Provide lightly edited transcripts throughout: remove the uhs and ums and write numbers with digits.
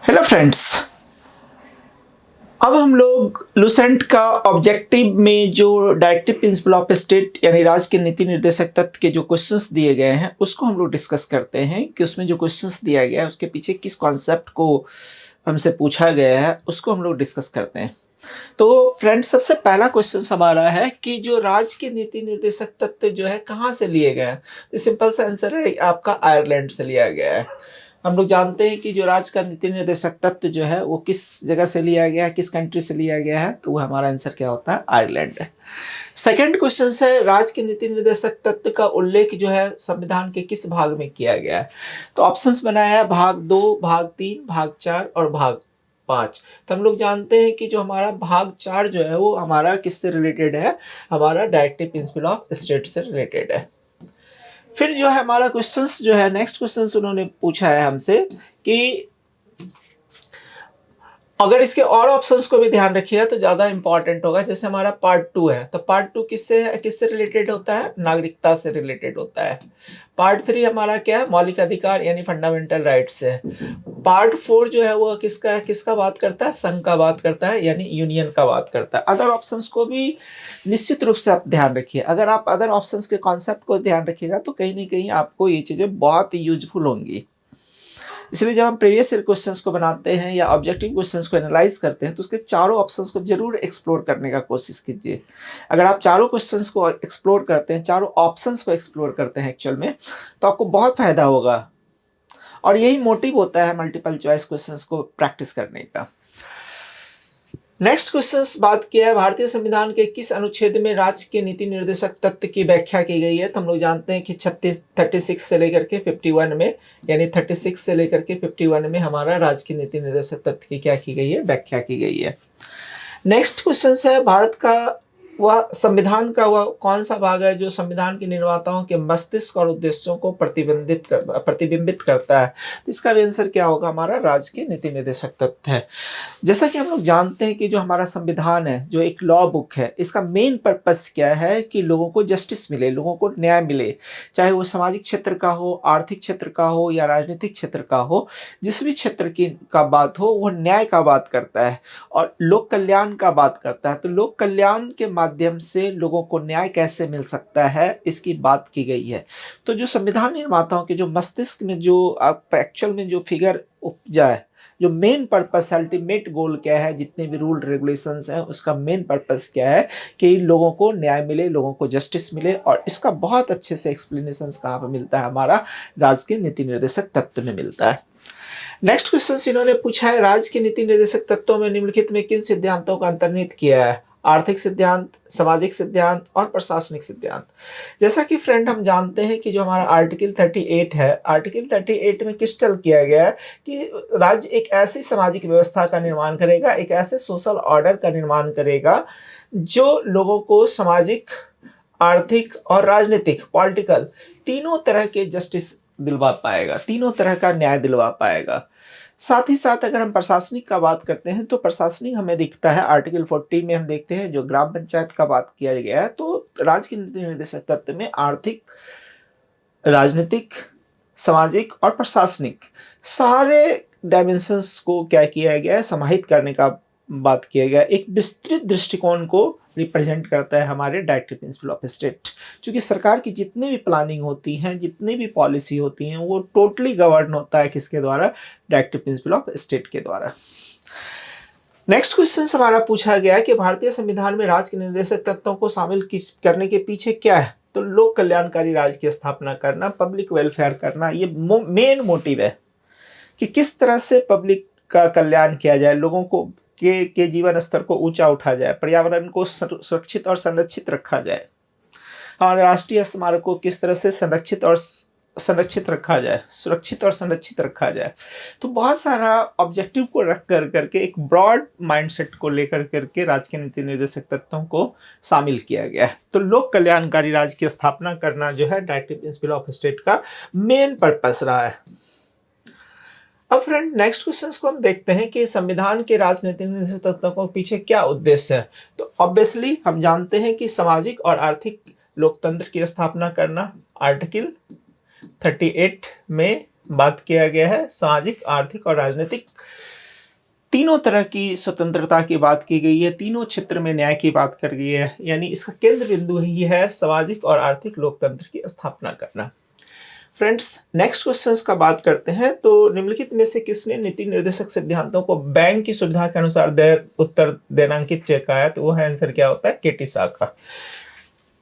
Hello friends. अब हम लोग लुसेंट का ऑब्जेक्टिव में जो डायरेक्टिव प्रिंसिपल ऑफ स्टेट यानी राज्य के नीति निर्देशक तत्व के जो क्वेश्चंस दिए गए हैं उसको हम लोग डिस्कस करते हैं कि उसमें जो क्वेश्चंस दिया गया है उसके पीछे किस कॉन्सेप्ट को हमसे पूछा गया है उसको हम लोग डिस्कस करते हैं। तो फ्रेंड्स, सबसे पहला क्वेश्चन हमारा है कि जो राज्य के नीति निर्देशक तत्व जो है कहाँ से लिए गए हैं। तो सिंपल सा आंसर है आपका आयरलैंड से लिया गया है। हम लोग जानते हैं कि जो राज्य का नीति निर्देशक तत्व जो है वो किस जगह से लिया गया है, किस कंट्री से लिया गया है, तो वो हमारा आंसर क्या होता है, आयरलैंड है। सेकंड क्वेश्चन है राज्य के नीति निर्देशक तत्व का उल्लेख जो है संविधान के किस भाग में किया गया है। तो ऑप्शंस बनाया है भाग 2, भाग 3, भाग 4 और भाग 5। तो हम लोग जानते हैं कि जो हमारा भाग 4 जो है वो हमारा किससे रिलेटेड है, हमारा डायरेक्टिव प्रिंसिपल ऑफ स्टेट से रिलेटेड है। फिर जो है हमारा क्वेश्चंस जो है नेक्स्ट क्वेश्चंस उन्होंने पूछा है हमसे कि अगर इसके और ऑप्शंस को भी ध्यान रखिएगा तो ज्यादा इंपॉर्टेंट होगा। जैसे हमारा पार्ट 2 है तो पार्ट 2 किससे रिलेटेड होता है, नागरिकता से रिलेटेड होता है। पार्ट 3 हमारा क्या है, मौलिक अधिकार यानी फंडामेंटल राइट्स है। पार्ट 4 जो है वो किसका बात करता है, संघ का बात करता है यानी यूनियन का बात करता है। अदर ऑप्शंस को भी निश्चित रूप से आप ध्यान रखिए। अगर आप अदर ऑप्शंस के कॉन्सेप्ट को ध्यान रखिएगा तो कहीं ना कहीं आपको ये चीजें बहुत यूजफुल होंगी। इसलिए जब हम प्रीवियस ईयर क्वेश्चंस को बनाते हैं या ऑब्जेक्टिव क्वेश्चंस को एनालाइज करते हैं तो उसके चारों ऑप्शंस को जरूर एक्सप्लोर करने का कोशिश कीजिए। अगर आप चारों क्वेश्चंस को एक्सप्लोर करते हैं, चारों ऑप्शंस को एक्सप्लोर करते हैं एक्चुअल में, तो आपको बहुत फायदा होगा। और यही मोटिव होता है मल्टीपल चॉइस क्वेश्चंस को प्रैक्टिस करने का। नेक्स्ट क्वेश्चन बात किया है भारतीय संविधान के किस अनुच्छेद में राज्य के नीति निर्देशक तत्व की व्याख्या की गई है। तो हम लोग जानते हैं कि 36 से लेकर के 51 में, यानी 36 से लेकर के 51 में हमारा राज्य के नीति निर्देशक तत्व की क्या की गई है, व्याख्या की गई है। नेक्स्ट क्वेश्चन है भारत का वह संविधान का वह कौन सा भाग है जो संविधान के निर्माताओं के मस्तिष्क और उद्देश्यों को प्रतिबिंबित करता है। तो इसका भी आंसर क्या होगा, हमारा राज्य के नीति निर्देशक तत्व है। जैसा कि हम लोग जानते हैं कि जो हमारा संविधान है, जो एक लॉ बुक है, इसका मेन पर्पस क्या है कि लोगों को जस्टिस मिले, लोगों को न्याय मिले, चाहे वो सामाजिक क्षेत्र का हो, आर्थिक क्षेत्र का हो या राजनीतिक क्षेत्र का हो। जिस भी क्षेत्र की का बात हो वो न्याय का बात करता है और लोक कल्याण का बात करता है। तो लोक कल्याण के माध्यम से लोगों को न्याय कैसे मिल सकता है, इसकी बात की गई है। तो जो संविधान निर्माताओं के जो मस्तिष्क में जो एक्चुअल में जो फिगर उपजा है, जो मेन पर्पस, अल्टीमेट गोल क्या है, जितने भी रूल रेगुलेशंस हैं उसका मेन पर्पस क्या है कि लोगों को न्याय मिले, लोगों को जस्टिस मिले। और इसका बहुत अच्छे से एक्सप्लेनेशन कहाँ पर मिलता है, हमारा राज्य के नीति निर्देशक तत्व में मिलता है। नेक्स्ट क्वेश्चन इन्होंने पूछा है राज्य के नीति निर्देशक तत्वों में निम्नलिखित में किन सिद्धांतों का अंतर्निहित किया है। आर्थिक सिद्धांत, सामाजिक सिद्धांत और प्रशासनिक सिद्धांत। जैसा कि फ्रेंड हम जानते हैं कि जो हमारा आर्टिकल 38 है, आर्टिकल 38 में क्रिस्टल किया गया है कि राज्य एक ऐसी सामाजिक व्यवस्था का निर्माण करेगा, एक ऐसे सोशल ऑर्डर का निर्माण करेगा जो लोगों को सामाजिक, आर्थिक और राजनीतिक, पॉलिटिकल तीनों तरह के जस्टिस दिलवा पाएगा, तीनों तरह का न्याय दिलवा पाएगा। साथ ही साथ अगर हम प्रशासनिक का बात करते हैं तो प्रशासनिक हमें दिखता है आर्टिकल 40 में, हम देखते हैं जो ग्राम पंचायत का बात किया गया है। तो राज्य के नीति निर्देशक तत्व में आर्थिक, राजनीतिक, सामाजिक और प्रशासनिक सारे डायमेंशंस को क्या किया गया है, समाहित करने का बात किया गया। एक विस्तृत दृष्टिकोण को रिप्रेजेंट करता है हमारे डायरेक्टिव प्रिंसिपल ऑफ स्टेट। क्योंकि सरकार की जितनी भी प्लानिंग होती हैं, जितनी भी पॉलिसी होती हैं, वो टोटली गवर्न होता है किसके द्वारा, डायरेक्टिव प्रिंसिपल ऑफ स्टेट के द्वारा। नेक्स्ट क्वेश्चन हमारा पूछा गया है कि भारतीय संविधान में राज्य के निर्देशक तत्वों को शामिल करने के पीछे क्या है। तो लोक कल्याणकारी राज्य की स्थापना करना, पब्लिक वेलफेयर करना, ये मेन मोटिव है कि किस तरह से पब्लिक का कल्याण किया जाए, लोगों को के जीवन स्तर को ऊंचा उठा जाए, पर्यावरण को सुरक्षित और संरक्षित रखा जाए, और राष्ट्रीय स्मारक को किस तरह से संरक्षित रखा जाए, सुरक्षित और संरक्षित रखा जाए। तो बहुत सारा ऑब्जेक्टिव को रख करके एक ब्रॉड माइंडसेट को लेकर करके राज्य के नीति निर्देशक तत्वों को शामिल किया गया है। तो लोक कल्याणकारी राज्य की स्थापना करना जो है डायरेक्टिव प्रिंसिपल ऑफ स्टेट का मेन पर्पस रहा है। अब फ्रेंड नेक्स्ट क्वेश्चन को हम देखते हैं कि संविधान के राजनीतिक निर्देशक तत्वों को पीछे क्या उद्देश्य है। तो ऑब्वियसली हम जानते हैं कि सामाजिक और आर्थिक लोकतंत्र की स्थापना करना, आर्टिकल 38 में बात किया गया है सामाजिक, आर्थिक और राजनीतिक तीनों तरह की स्वतंत्रता की बात की गई है, तीनों क्षेत्र में न्याय की बात कर गई है, यानी इसका केंद्र बिंदु ही है सामाजिक और आर्थिक लोकतंत्र की स्थापना करना। फ्रेंड्स, नेक्स्ट क्वेश्चंस का बात करते हैं। तो निम्नलिखित में से किसने नीति निर्देशक सिद्धांतों को बैंक की सुविधा के अनुसार उत्तर देनांकित चेक आया? तो वो है आंसर क्या होता है, केटी साका।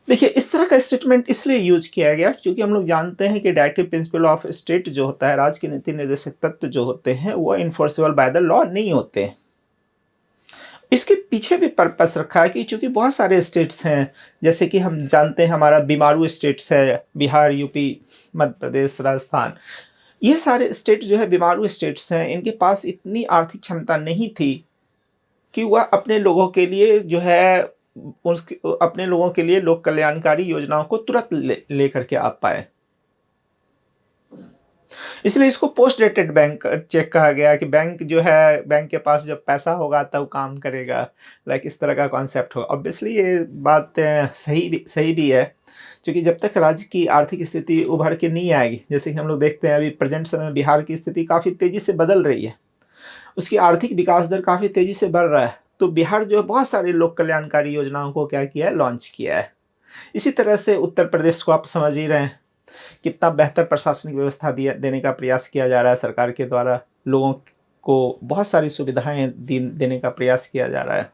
देखिए, इस तरह का स्टेटमेंट इसलिए यूज किया गया क्योंकि हम लोग जानते हैं कि डायरेक्टिव प्रिंसिपल ऑफ स्टेट जो होता है, राज्य के नीति निर्देशक तत्व जो होते हैं, वो इन्फोर्सेबल बाय द लॉ नहीं होते। इसके पीछे भी पर्पस रखा है कि चूंकि बहुत सारे स्टेट्स हैं, जैसे कि हम जानते हैं हमारा बीमारू स्टेट्स है, बिहार, यूपी, मध्य प्रदेश, राजस्थान, ये सारे स्टेट जो है बीमारू स्टेट्स हैं, इनके पास इतनी आर्थिक क्षमता नहीं थी कि वह अपने लोगों के लिए जो है अपने लोगों के लिए लोक कल्याणकारी योजनाओं को तुरंत ले करके आ पाए। इसलिए इसको पोस्ट डेटेड बैंक चेक कहा गया कि बैंक जो है, बैंक के पास जब पैसा होगा तब काम करेगा, लाइक इस तरह का कॉन्सेप्ट होगा। ऑब्वियसली ये बात सही भी है, क्योंकि जब तक राज्य की आर्थिक स्थिति उभर के नहीं आएगी, जैसे कि हम लोग देखते हैं अभी प्रेजेंट समय में बिहार की स्थिति काफ़ी तेज़ी से बदल रही है, उसकी आर्थिक विकास दर काफ़ी तेज़ी से बढ़ रहा है, तो बिहार जो है बहुत सारी लोक कल्याणकारी योजनाओं को क्या किया है, लॉन्च किया है। इसी तरह से उत्तर प्रदेश को आप समझ ही रहे हैं, कितना बेहतर प्रशासनिक व्यवस्था देने का प्रयास किया जा रहा है सरकार के द्वारा, लोगों को बहुत सारी सुविधाएं देने का प्रयास किया जा रहा है।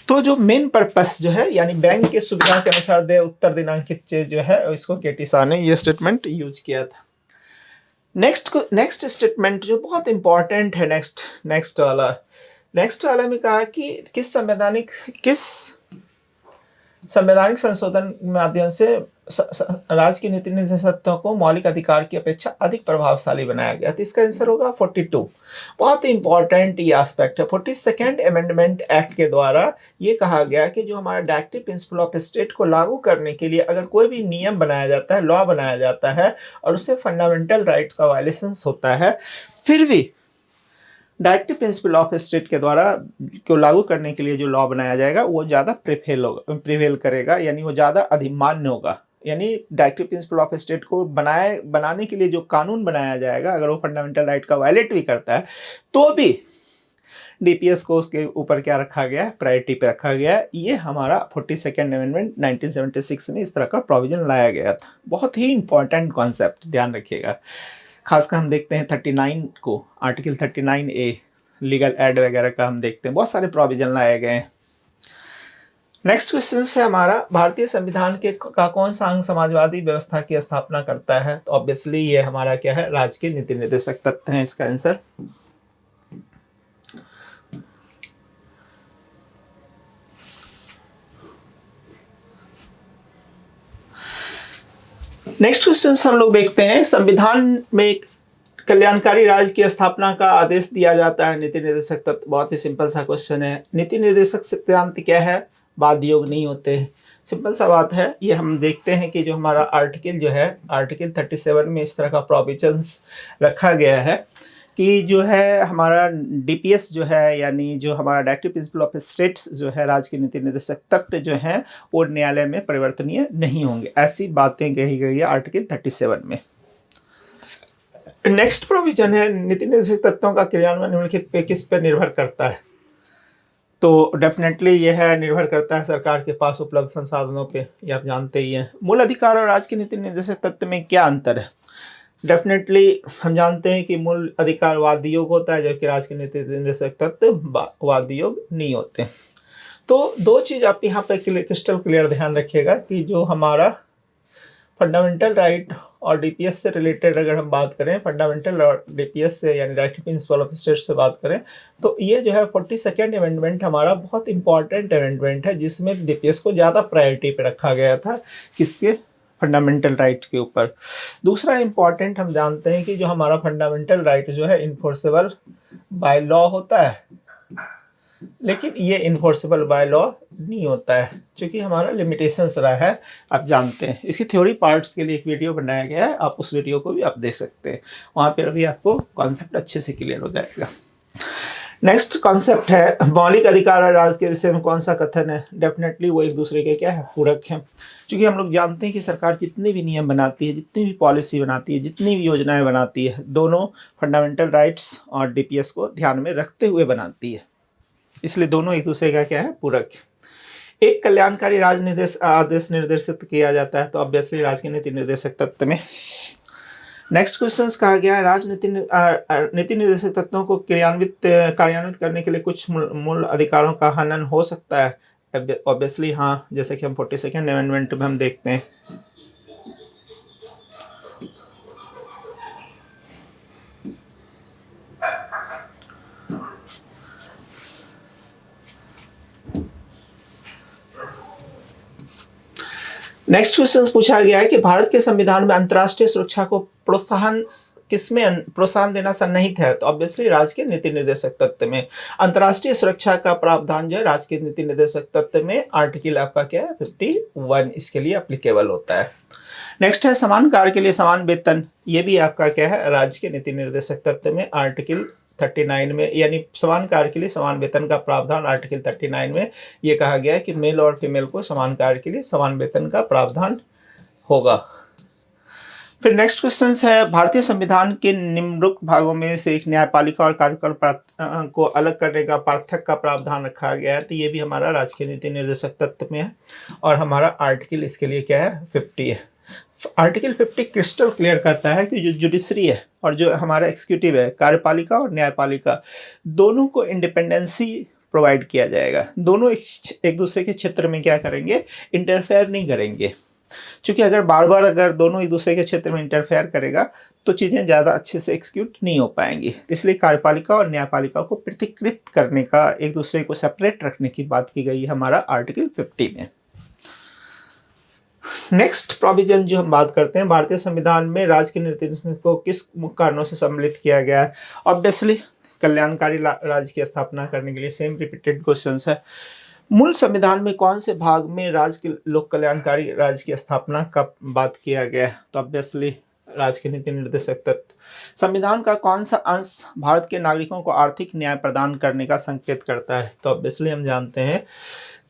तो जो मेन पर्पस जो है, यानी बैंक के सुविधा के अनुसार उत्तर दिनांकित जो है, इसको केटी शाह ने ये स्टेटमेंट यूज किया था। नेक्स्ट स्टेटमेंट जो बहुत इंपॉर्टेंट है, नेक्स्ट वाला में कहा कि किस संवैधानिक संशोधन के माध्यम से राज्य की नीति निर्देशकों को मौलिक अधिकार की अपेक्षा अधिक प्रभावशाली बनाया गया। तो इसका आंसर होगा 42। बहुत ही इंपॉर्टेंट ये एस्पेक्ट है। 42nd अमेंडमेंट एक्ट के द्वारा ये कहा गया कि जो हमारा डायरेक्टिव प्रिंसिपल ऑफ स्टेट को लागू करने के लिए अगर कोई भी नियम बनाया जाता है, लॉ बनाया जाता है, और उससे फंडामेंटल राइट्स का वायलेशन होता है, फिर भी डायरेक्टिव प्रिंसिपल ऑफ स्टेट के द्वारा को लागू करने के लिए जो लॉ बनाया जाएगा वो ज़्यादा प्रिवेल करेगा, यानी वो ज़्यादा अधिमान्य होगा। यानी डायरेक्टिव प्रिंसिपल ऑफ स्टेट को बनाने के लिए जो कानून बनाया जाएगा, अगर वो फंडामेंटल राइट का वायलेट भी करता है, तो भी डीपीएस को उसके ऊपर क्या रखा गया है, प्रायोरिटी पे रखा गया है। ये हमारा 42nd अमेंडमेंट 1976 में इस तरह का प्रोविजन लाया गया था। बहुत ही इंपॉर्टेंट कॉन्सेप्ट, ध्यान रखिएगा। खासकर हम देखते हैं 39 को, आर्टिकल 39A लीगल एड वगैरह का हम देखते हैं, बहुत सारे प्रोविजन लाए गए हैं। नेक्स्ट क्वेश्चन है हमारा, भारतीय संविधान का कौन सा अंग समाजवादी व्यवस्था की स्थापना करता है? तो ऑब्वियसली ये हमारा क्या है, राज्य के नीति निर्देशक तत्व है इसका आंसर। नेक्स्ट क्वेश्चन हम लोग देखते हैं, संविधान में कल्याणकारी राज्य की स्थापना का आदेश दिया जाता है नीति निर्देशक तत्व। बहुत ही सिंपल सा क्वेश्चन है। नीति निर्देशक सिद्धांत क्या है? वाद योग नहीं होते हैं, सिंपल सा बात है। ये हम देखते हैं कि जो हमारा आर्टिकल जो है, आर्टिकल 37 में इस तरह का प्रोविजंस रखा गया है कि जो है हमारा डीपीएस जो है, यानी जो हमारा डायरेक्टिव प्रिंसिपल ऑफ स्टेट्स जो है, राज्य के नीति निर्देशक तत्व जो हैं, वो न्यायालय में परिवर्तनीय नहीं होंगे। ऐसी बातें कही गई है आर्टिकल 37 में। नेक्स्ट प्रोविजन है, नीति निर्देशक तत्वों का क्रियान्वयन निम्नलिखित पे किस पे निर्भर करता है? तो डेफिनेटली यह है, निर्भर करता है सरकार के पास उपलब्ध संसाधनों पे, ये आप जानते ही हैं। मूल अधिकार और राज्य के नीति निर्देशक तत्व में क्या अंतर है? डेफिनेटली हम जानते हैं कि मूल अधिकार वाद योग होता है, जबकि राज्य के नीति निर्देशक तत्व वाद योग नहीं होते। तो दो चीज़ आप यहाँ पे क्रिस्टल क्लियर ध्यान रखिएगा कि जो हमारा फंडामेंटल राइट और डीपीएस से रिलेटेड अगर हम बात करें, फंडामेंटल और डीपीएस से यानी डायरेक्टिव प्रिंसिपल ऑफ स्टेट से बात करें, तो ये जो है 42nd अमेंडमेंट हमारा बहुत इंपॉर्टेंट अमेंडमेंट है, जिसमें डीपीएस को ज़्यादा प्रायोरिटी पे रखा गया था, किसके? फंडामेंटल राइट के ऊपर। दूसरा इंपॉर्टेंट हम जानते हैं कि जो हमारा फंडामेंटल राइट जो है इन्फोर्सेबल बाय लॉ होता है, लेकिन ये इन्फोर्सेबल बाय लॉ नहीं होता है, क्योंकि हमारा लिमिटेशंस रहा है, आप जानते हैं। इसकी थ्योरी पार्ट्स के लिए एक वीडियो बनाया गया है, आप उस वीडियो को भी आप देख सकते हैं, वहाँ पर भी आपको कॉन्सेप्ट अच्छे से क्लियर हो जाएगा। नेक्स्ट कॉन्सेप्ट है मौलिक अधिकार और राज के विषय में कौन सा कथन है। डेफिनेटली वो एक दूसरे के क्या है, पूरक हैं। क्योंकि हम लोग जानते हैं कि सरकार जितने भी नियम बनाती है, जितनी भी पॉलिसी बनाती है, जितनी भी योजनाएं बनाती है, दोनों फंडामेंटल राइट्स और डीपीएस को ध्यान में रखते हुए बनाती है, इसलिए दोनों एक दूसरे का क्या है, पूरक है। एक कल्याणकारी आदेश निर्देशित किया जाता है, तो ऑब्वियसली राजनीति निर्देशक तत्व में। नेक्स्ट क्वेश्चन कहा गया है नीति निर्देशक तत्वों को कार्यान्वित करने के लिए कुछ मूल अधिकारों का हनन हो सकता है। ऑब्वियसली हाँ, जैसे कि हम 42nd अमेंडमेंट में हम देखते हैं। नेक्स्ट क्वेश्चन पूछा गया है कि भारत के संविधान में अंतर्राष्ट्रीय सुरक्षा को प्रोत्साहन देना सन्निहित है, तो ऑब्वियसली राज्य के नीति निर्देशक तत्व में। अंतर्राष्ट्रीय सुरक्षा का प्रावधान जो है राज्य के नीति निर्देशक तत्व में आर्टिकल आपका क्या है, 51 इसके लिए एप्लीकेबल होता है। नेक्स्ट है समान कार्य के लिए समान वेतन, ये भी आपका क्या है, राज्य के नीति निर्देशक तत्व में आर्टिकल 39 में, यानी समान कार्य के लिए समान वेतन का प्रावधान आर्टिकल 39 में ये कहा गया है कि मेल और फीमेल को समान कार्य के लिए समान वेतन का प्रावधान होगा। फिर नेक्स्ट क्वेश्चन है भारतीय संविधान के निम्नलिखित भागों में से एक न्यायपालिका और कार्यपालिका को अलग करने का पार्थक्य का प्रावधान रखा गया है, तो ये भी हमारा राज्य के नीति निर्देशक तत्व में है और हमारा आर्टिकल इसके लिए क्या है, 50 है। आर्टिकल 50 क्रिस्टल क्लियर करता है कि जो जुडिशरी है और जो हमारा एक्सिक्यूटिव है, कार्यपालिका और न्यायपालिका, दोनों को इंडिपेंडेंसी प्रोवाइड किया जाएगा। दोनों एक दूसरे के क्षेत्र में क्या करेंगे, इंटरफेयर नहीं करेंगे। क्योंकि अगर बार बार अगर दोनों एक दूसरे के क्षेत्र में इंटरफेयर करेगा तो चीज़ें ज़्यादा अच्छे से एक्सिक्यूट नहीं हो पाएंगी। इसलिए कार्यपालिका और न्यायपालिका को पृथकीकृत करने का, एक दूसरे को सेपरेट रखने की बात की गई है हमारा आर्टिकल 50 में। नेक्स्ट प्रोविजन जो हम बात करते हैं, भारतीय संविधान में राज्य के नीति को किस मुख्य कारणों से सम्मिलित किया गया है। ऑब्वियसली कल्याणकारी राज्य की स्थापना करने के लिए। सेम रिपीटेड क्वेश्चंस है। मूल संविधान में कौन से भाग में राज्य के लोक कल्याणकारी राज्य की स्थापना का बात किया गया है, तो ऑब्वियसली राज्य के नीति निर्देशक तत्व। संविधान का कौन सा अंश भारत के नागरिकों को आर्थिक न्याय प्रदान करने का संकेत करता है, तो ऑब्वियसली हम जानते हैं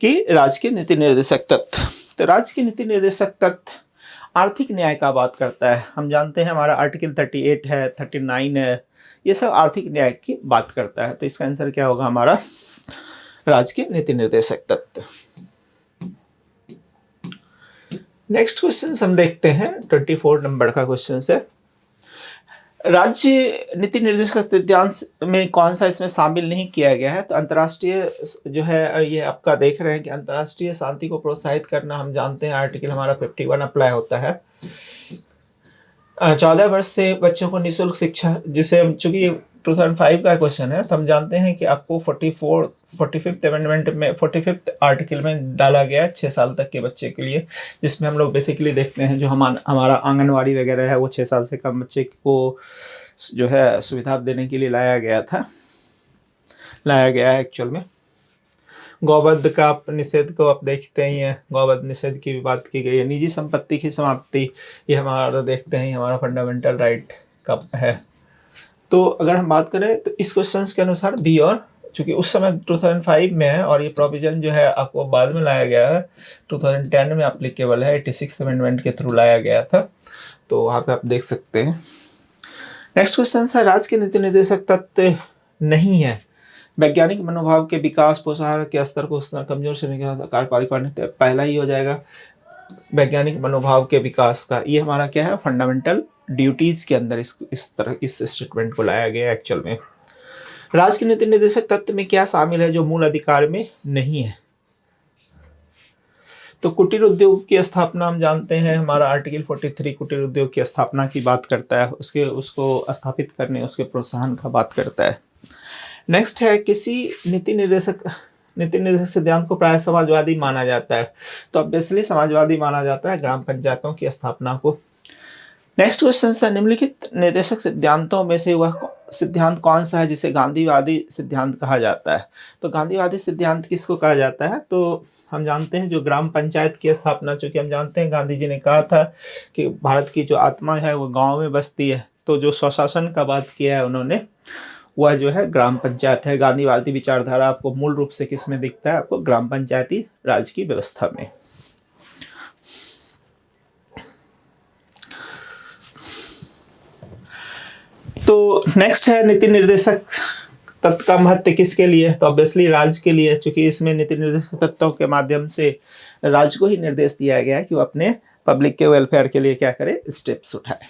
कि राज्य के नीति निर्देशक तत्व। तो राज्य के नीति निर्देशक तत्व आर्थिक न्याय का बात करता है। हम जानते हैं हमारा आर्टिकल 38 है, 39 है, ये सब आर्थिक न्याय की बात करता है। तो इसका आंसर क्या होगा हमारा, राज्य के नीति निर्देशक तत्व। नेक्स्ट क्वेश्चन हम देखते हैं, 24 नंबर का क्वेश्चन है, राज्य नीति निर्देशक सिद्धांत में कौन सा इसमें शामिल नहीं किया गया है, तो अंतर्राष्ट्रीय जो है ये आपका देख रहे हैं कि अंतर्राष्ट्रीय शांति को प्रोत्साहित करना, हम जानते हैं आर्टिकल हमारा 51 अप्लाई होता है। 14 वर्ष से बच्चों को निःशुल्क शिक्षा, जिसे हम, चूंकि 2005 का क्वेश्चन है, तो हम जानते हैं कि आपको 45th अमेंडमेंट में 45th आर्टिकल में डाला गया 6 साल तक के बच्चे के लिए, जिसमें हम लोग बेसिकली देखते हैं जो हमारा आंगनवाड़ी वगैरह है वो 6 साल से कम बच्चे को जो है सुविधा देने के लिए लाया गया है एक्चुअल में। गौवध का निषेध को आप देखते ही हैं, गौवध निषेध की भी बात की गई है। निजी संपत्ति की समाप्ति, ये हमारा देखते हैं हमारा फंडामेंटल राइट का है। तो अगर हम बात करें तो इस क्वेश्चन के अनुसार बी, और चूंकि उस समय 2005 में है और ये प्रोविजन जो है आपको बाद में लाया गया है, 2010 में एप्लीकेबल है, 86 अमेंडमेंट के थ्रू लाया गया था, तो वहाँ पे आप देख सकते हैं। नेक्स्ट क्वेश्चन है, राज्य के नीति निर्देशक तत्व नहीं है, वैज्ञानिक मनोभाव के विकास, पोषाहार के स्तर को कमजोर से कार्यपालिका ने, पहला ही हो जाएगा वैज्ञानिक मनोभाव के विकास का। ये हमारा क्या है, फंडामेंटल ड्यूटीज के अंदर इस स्टेटमेंट को लाया गया एक्चुअल में। राज्य के नीति निर्देशक तत्व में क्या शामिल है जो मूल अधिकार में नहीं है, तो कुटीर उद्योग की स्थापना हम जानते हैं हमारा आर्टिकल 43 कुटीर उद्योग की स्थापना की बात करता है, उसको स्थापित करने, उसके प्रोत्साहन का बात करता है। नेक्स्ट है, किसी नीति निर्देशक सिद्धांत को प्राय समाजवादी माना जाता है, तो ऑब्वियसली समाजवादी माना जाता है ग्राम पंचायतों की स्थापना को। नेक्स्ट क्वेश्चन है, निम्नलिखित निर्देशक सिद्धांतों में से वह सिद्धांत कौन सा है जिसे गांधीवादी सिद्धांत कहा जाता है, तो गांधीवादी सिद्धांत किसको कहा जाता है, तो हम जानते हैं जो ग्राम पंचायत की स्थापना, चूंकि हम जानते हैं गांधी जी ने कहा था कि भारत की जो आत्मा है वो गाँव में बसती है, तो जो स्वशासन का बात किया है उन्होंने, वह जो है ग्राम पंचायत है। गांधीवादी विचारधारा आपको मूल रूप से किस में दिखता है? आपको ग्राम पंचायती राज की व्यवस्था में। तो नेक्स्ट है नीति निर्देशक तत्व का महत्व किसके लिए? तो ऑब्वियसली राज्य के लिए, क्योंकि इसमें नीति निर्देशक तत्वों के माध्यम से राज्य को ही निर्देश दिया गया है कि वो अपने पब्लिक के वेलफेयर के लिए क्या करे, स्टेप्स उठाए।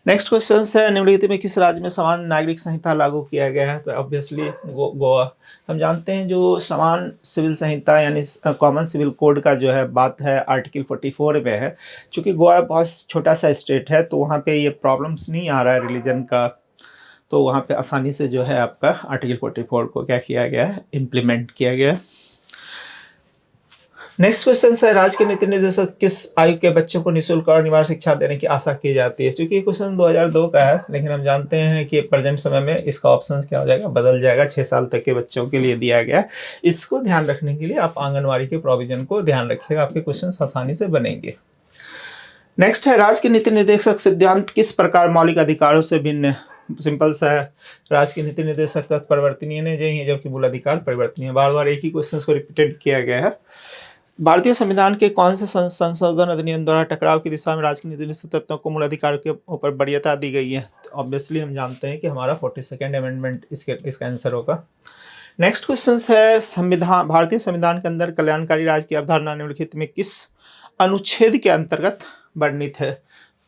नेक्स्ट क्वेश्चन है निम्नलिखित में किस राज्य में समान नागरिक संहिता लागू किया गया है? तो ऑब्वियसली गोवा। हम जानते हैं जो समान सिविल संहिता यानी कॉमन सिविल कोड का जो है बात है आर्टिकल 44 में है। चूंकि गोवा बहुत छोटा सा स्टेट है तो वहाँ पे ये प्रॉब्लम्स नहीं आ रहा है रिलीजन का, तो वहाँ पे आसानी से जो है आपका आर्टिकल 44 को क्या किया गया है, इम्प्लीमेंट किया गया है। नेक्स्ट क्वेश्चन है राज्य के नीति निर्देशक किस आयु के बच्चों को निःशुल्क और अनिवार्य शिक्षा देने की आशा की जाती है? क्योंकि क्वेश्चन 2002 का है, लेकिन हम जानते हैं कि प्रेजेंट समय में इसका ऑप्शन क्या हो जाएगा, बदल जाएगा। 6 साल तक के बच्चों के लिए दिया गया है। इसको ध्यान रखने के लिए आप आंगनवाड़ी के प्रोविजन को ध्यान रखिएगा, आपके क्वेश्चन आसानी से बनेंगे। नेक्स्ट है राज्य के नीति निर्देशक सिद्धांत किस प्रकार मौलिक अधिकारों से भिन्न है? सिंपल सा है, राज्य के नीति निर्देशक तत्व परिवर्तनीय नहीं है, जबकि मूल अधिकार परिवर्तनीय है। बार बार एक ही क्वेश्चन को रिपीटेड किया गया है। भारतीय संविधान के कौन से संशोधन अधिनियम द्वारा टकराव की दिशा में राज्य के नीति निर्देशक तत्वों को मूल अधिकार के ऊपर वरीयता दी गई है? ऑब्वियसली हम जानते हैं कि हमारा 42nd अमेंडमेंट इसका आंसर होगा। नेक्स्ट क्वेश्चन है संविधान, भारतीय संविधान के अंदर कल्याणकारी राज्य की अवधारणा निम्नलिखित में किस अनुच्छेद के अंतर्गत वर्णित है?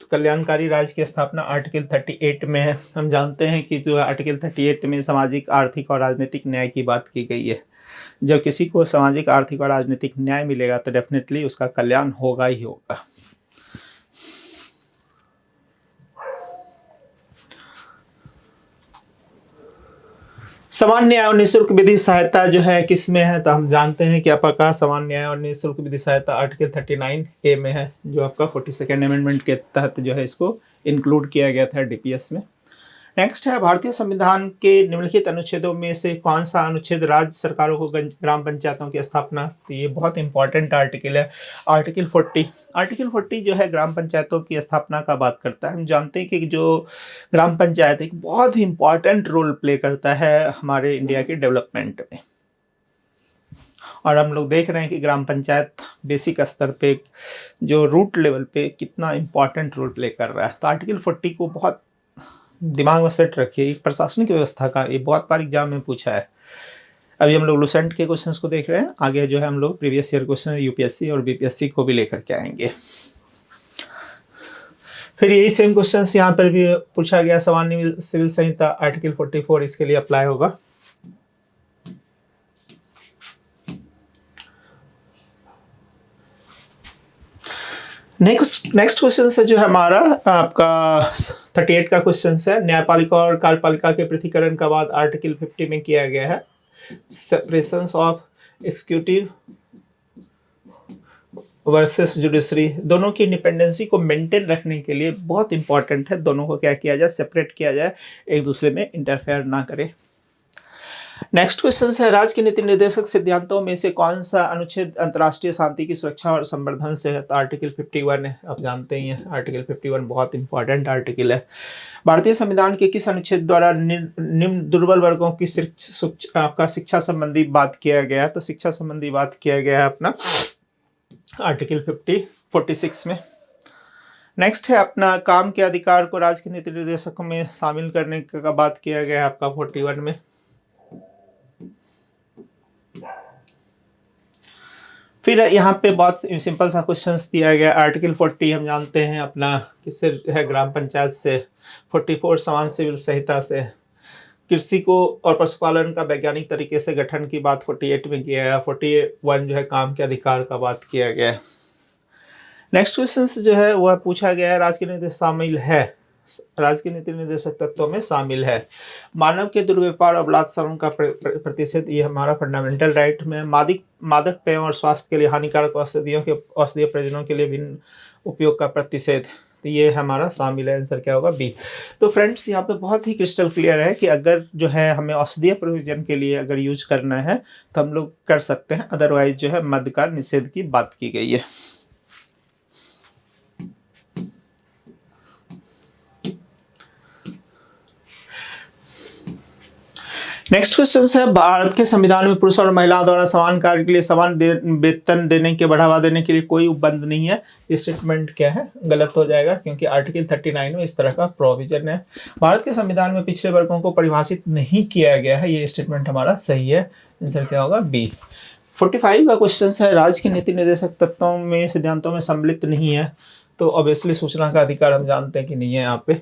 तो कल्याणकारी राज्य की स्थापना आर्टिकल 38 में है। हम जानते हैं कि जो आर्टिकल 38 में सामाजिक, आर्थिक और राजनीतिक न्याय की बात की गई है। जब किसी को सामाजिक, आर्थिक और राजनीतिक न्याय मिलेगा तो डेफिनेटली उसका कल्याण होगा ही होगा। समान न्याय और निःशुल्क विधि सहायता जो है किस में है? तो हम जानते हैं कि आपका समान न्याय और निःशुल्क विधि सहायता आर्टिकल 39A में है, जो आपका 42nd अमेंडमेंट के तहत जो है इसको इंक्लूड किया गया था डीपीएस में। नेक्स्ट है भारतीय संविधान के निम्नलिखित अनुच्छेदों में से कौन सा अनुच्छेद राज्य सरकारों को ग्राम पंचायतों की स्थापना? तो ये बहुत इंपॉर्टेंट आर्टिकल है, आर्टिकल 40। आर्टिकल 40 जो है ग्राम पंचायतों की स्थापना का बात करता है। हम जानते हैं कि जो ग्राम पंचायत एक बहुत ही इंपॉर्टेंट रोल प्ले करता है हमारे इंडिया के डेवलपमेंट में, और हम लोग देख रहे हैं कि ग्राम पंचायत बेसिक स्तर पे जो रूट लेवल पे कितना इंपॉर्टेंट रोल प्ले कर रहा है। तो आर्टिकल 40 को बहुत दिमाग में सेट रखिए। एक प्रशासनिक व्यवस्था का ये बहुत बार एग्जाम में पूछा है। अभी हम लोग लुसेंट के क्वेश्चंस को देख रहे हैं, आगे जो है हम लोग प्रीवियस ईयर क्वेश्चन यूपीएससी और बीपीएससी को भी लेकर के आएंगे। फिर यही सेम क्वेश्चंस यहाँ पर भी पूछा गया। सामान्य सिविल संहिता आर्टिकल 44 इसके लिए अप्लाई होगा। नेक्स्ट क्वेश्चन है जो है हमारा आपका 38 का क्वेश्चन है, न्यायपालिका और कार्यपालिका के पृथकीकरण का बाद आर्टिकल 50 में किया गया है। Separation of executive versus judiciary, दोनों की इंडिपेंडेंसी को मेंटेन रखने के लिए बहुत इंपॉर्टेंट है, दोनों को क्या किया जाए, सेपरेट किया जाए, एक दूसरे में इंटरफेयर ना करे। नेक्स्ट क्वेश्चन है राज्य के नीति निर्देशक सिद्धांतों में से कौन सा अनुच्छेद अंतर्राष्ट्रीय शांति की सुरक्षा और संवर्धन से है? तो आर्टिकल 51 है। आप जानते ही हैं आर्टिकल 51 बहुत इंपॉर्टेंट आर्टिकल है। भारतीय संविधान के किस अनुच्छेद द्वारा निम्न दुर्बल वर्गों की आपका शिक्षा संबंधी बात किया गया है? तो शिक्षा संबंधी बात किया गया है अपना आर्टिकल 46 में। नेक्स्ट है अपना काम के अधिकार को राज्य के नीति निर्देशकों में शामिल करने का बात किया गया है आपका 41 में। फिर यहाँ पे बहुत सिंपल सा क्वेश्चंस दिया गया। आर्टिकल 40 हम जानते हैं अपना किससे है, ग्राम पंचायत से। 44 समान सिविल संहिता से। कृषि को और पशुपालन का वैज्ञानिक तरीके से गठन की बात 48 में किया गया। 41 जो है काम के अधिकार का बात किया गया। नेक्स्ट क्वेश्चन जो है वह पूछा गया है राज्य के निर्देश शामिल है, राज्य के नीति निर्देशक तत्वों में शामिल है मानव के दुर्व्यवहार और बलात्कार श्रम का प्रतिशत, ये हमारा फंडामेंटल राइट में। मादक पेय और स्वास्थ्य के लिए हानिकारक औषधियों के औषधीय प्रयोजनों के लिए भिन्न उपयोग का प्रतिषेध, तो ये हमारा शामिल है। आंसर क्या होगा? बी। तो फ्रेंड्स यहाँ पे बहुत ही क्रिस्टल क्लियर है कि अगर जो है हमें औषधीय प्रयोजन के लिए अगर यूज करना है तो हम लोग कर सकते हैं, अदरवाइज जो है मद्य का निषेध की बात की गई है। नेक्स्ट क्वेश्चन है, भारत के संविधान में पुरुष और महिलाओं द्वारा समान कार्य के लिए समान वेतन देने के बढ़ावा देने के लिए कोई उपबंध नहीं है। ये स्टेटमेंट क्या है, गलत हो जाएगा, क्योंकि आर्टिकल 39 में इस तरह का प्रोविजन है। भारत के संविधान में पिछड़े वर्गों को परिभाषित नहीं किया गया है, ये स्टेटमेंट हमारा सही है। आंसर क्या होगा, बी। 45 का क्वेश्चन है, राज्य के नीति निर्देशक तत्वों में सिद्धांतों में सम्मिलित नहीं है। तो ऑब्वियसली सूचना का अधिकार हम जानते हैं कि नहीं है यहाँ पे।